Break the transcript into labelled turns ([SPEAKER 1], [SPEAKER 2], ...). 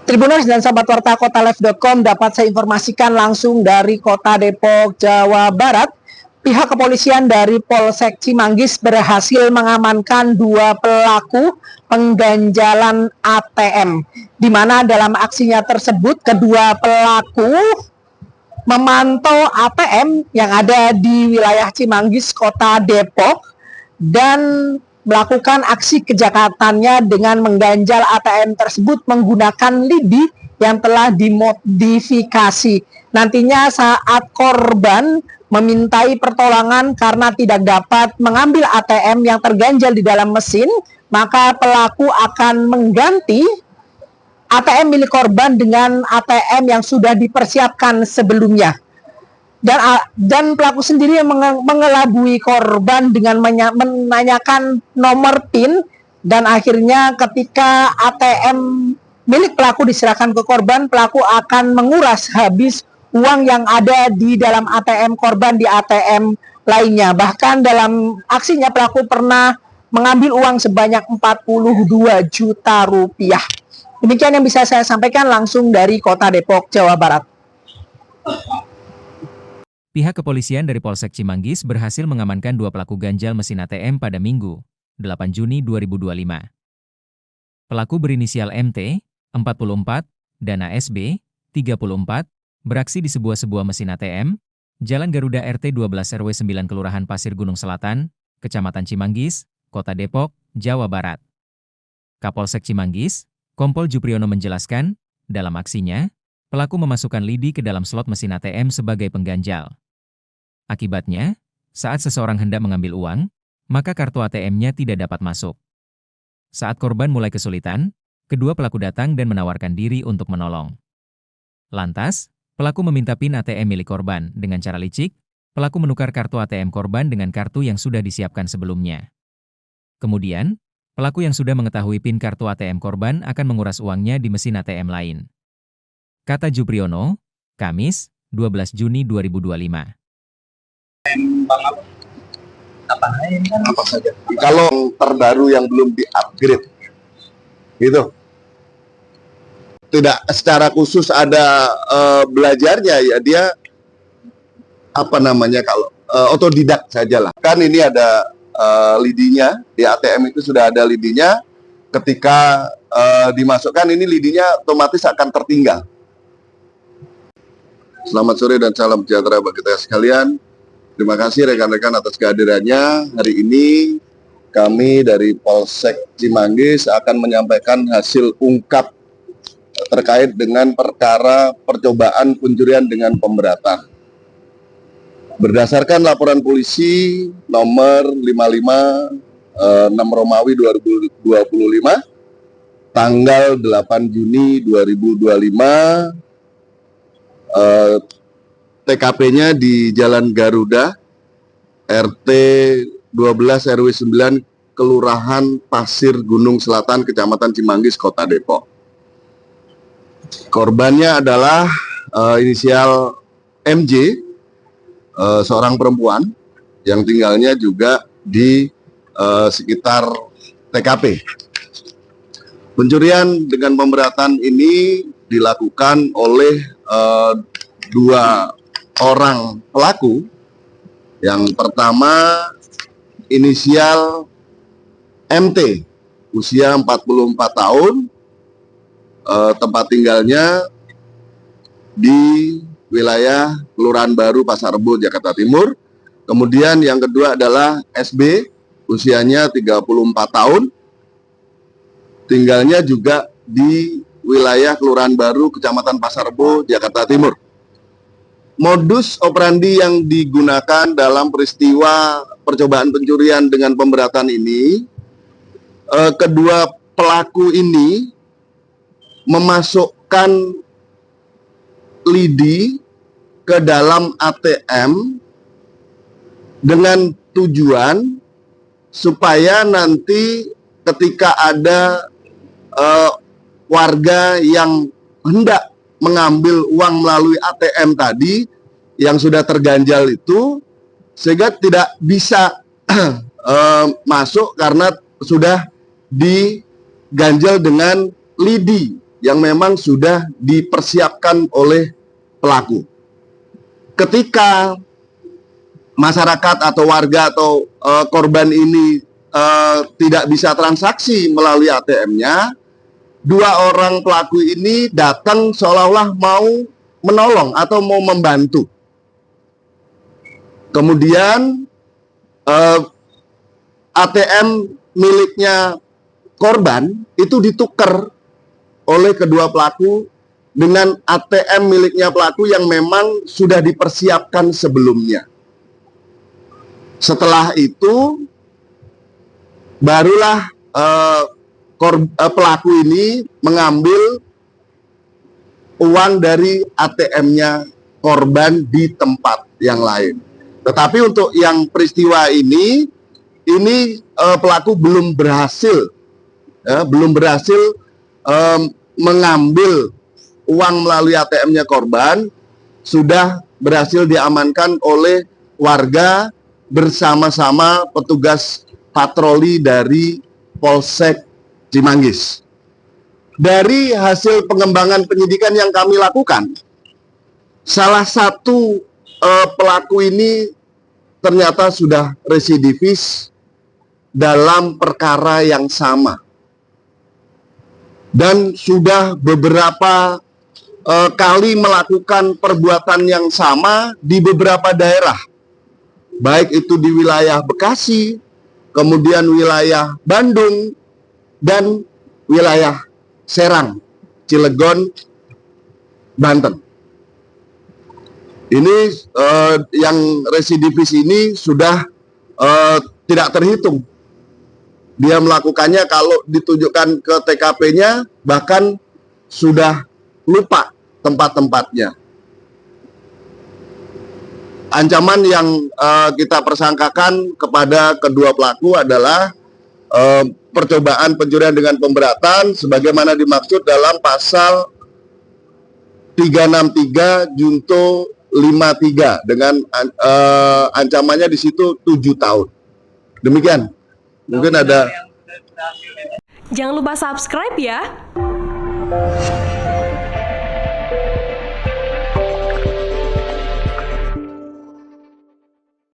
[SPEAKER 1] Tribuners dan sahabat warta kotalive.com, dapat saya informasikan langsung dari Kota Depok, Jawa Barat. Pihak kepolisian dari Polsek Cimanggis berhasil mengamankan 2 pelaku pengganjalan ATM, di mana dalam aksinya tersebut kedua pelaku memantau ATM yang ada di wilayah Cimanggis, Kota Depok, dan melakukan aksi kejahataannya dengan mengganjal ATM tersebut menggunakan lidi yang telah dimodifikasi. Nantinya saat korban memintai pertolongan karena tidak dapat mengambil ATM yang terganjal di dalam mesin, maka pelaku akan mengganti ATM milik korban dengan ATM yang sudah dipersiapkan sebelumnya. Dan pelaku sendiri yang mengelabui korban dengan menanyakan nomor PIN, dan akhirnya ketika ATM milik pelaku diserahkan ke korban, pelaku akan menguras habis uang yang ada di dalam ATM korban di ATM lainnya. Bahkan dalam aksinya pelaku pernah mengambil uang sebanyak 42 juta rupiah. Demikian yang bisa saya sampaikan langsung dari Kota Depok, Jawa Barat.
[SPEAKER 2] Pihak kepolisian dari Polsek Cimanggis berhasil mengamankan 2 pelaku ganjal mesin ATM pada Minggu, 8 Juni 2025. Pelaku berinisial MT, 44, dan ASB, 34, beraksi di sebuah mesin ATM, Jalan Garuda RT 12 RW 9 Kelurahan Pasir Gunung Selatan, Kecamatan Cimanggis, Kota Depok, Jawa Barat. Kapolsek Cimanggis, Kompol Jupriyono menjelaskan, dalam aksinya, pelaku memasukkan lidi ke dalam slot mesin ATM sebagai pengganjal. Akibatnya, saat seseorang hendak mengambil uang, maka kartu ATM-nya tidak dapat masuk. Saat korban mulai kesulitan, kedua pelaku datang dan menawarkan diri untuk menolong. Lantas, pelaku meminta PIN ATM milik korban. Dengan cara licik, pelaku menukar kartu ATM korban dengan kartu yang sudah disiapkan sebelumnya. Kemudian, pelaku yang sudah mengetahui PIN kartu ATM korban akan menguras uangnya di mesin ATM lain. Kata Jupriyono, Kamis, 12 Juni 2025.
[SPEAKER 3] Apa saja? Kalau terbaru yang belum di-upgrade, gitu. Tidak secara khusus ada belajarnya, ya dia kalau otodidak sajalah. Kan ini ada lidinya di ATM, itu sudah ada lidinya. Ketika dimasukkan ini lidinya otomatis akan tertinggal. Selamat sore dan salam sejahtera bagi kita sekalian. Terima kasih rekan-rekan atas kehadirannya. Hari ini kami dari Polsek Cimanggis akan menyampaikan hasil ungkap terkait dengan perkara percobaan pencurian dengan pemberatan. Berdasarkan laporan polisi nomor 55 6 Romawi 2025 tanggal 8 Juni 2025, TKP-nya di Jalan Garuda RT 12 RW 9 Kelurahan Pasir Gunung Selatan, Kecamatan Cimanggis, Kota Depok. Korbannya adalah inisial MJ, seorang perempuan yang tinggalnya juga di sekitar TKP. Pencurian dengan pemberatan ini dilakukan oleh 2 orang pelaku. Yang pertama inisial MT, usia 44 tahun, tempat tinggalnya di wilayah Kelurahan Baru, Pasar Rebo, Jakarta Timur. Kemudian yang kedua adalah SB, usianya 34 tahun, tinggalnya juga di wilayah Kelurahan Baru, Kecamatan Pasar Rebo, Jakarta Timur. Modus operandi yang digunakan dalam peristiwa percobaan pencurian dengan pemberatan ini, kedua pelaku ini memasukkan lidi ke dalam ATM dengan tujuan supaya nanti ketika ada warga yang hendak mengambil uang melalui ATM tadi yang sudah terganjal itu, sehingga tidak bisa masuk karena sudah diganjal dengan lidi yang memang sudah dipersiapkan oleh pelaku. Ketika masyarakat atau warga atau korban ini tidak bisa transaksi melalui ATM-nya, dua orang pelaku ini datang seolah-olah mau menolong atau mau membantu. Kemudian ATM miliknya korban itu ditukar oleh kedua pelaku dengan ATM miliknya pelaku yang memang sudah dipersiapkan sebelumnya. Setelah itu barulah pelaku ini mengambil uang dari ATM-nya korban di tempat yang lain. Tetapi untuk yang peristiwa ini pelaku belum berhasil mengambil uang melalui ATM-nya korban, sudah berhasil diamankan oleh warga bersama-sama petugas patroli dari Polsek Cimanggis. Dari hasil pengembangan penyidikan yang kami lakukan, salah satu pelaku ini ternyata sudah residivis dalam perkara yang sama dan sudah beberapa kali melakukan perbuatan yang sama di beberapa daerah, baik itu di wilayah Bekasi, kemudian wilayah Bandung, dan wilayah Serang, Cilegon, Banten. Ini yang residivis ini sudah tidak terhitung. Dia melakukannya kalau ditunjukkan ke TKP-nya, bahkan sudah lupa tempat-tempatnya. Ancaman yang kita persangkakan kepada kedua pelaku adalah percobaan pencurian dengan pemberatan sebagaimana dimaksud dalam pasal 363 junto 53 dengan ancamannya di situ 7 tahun. Demikian. Mungkin ada.
[SPEAKER 4] Jangan lupa subscribe ya.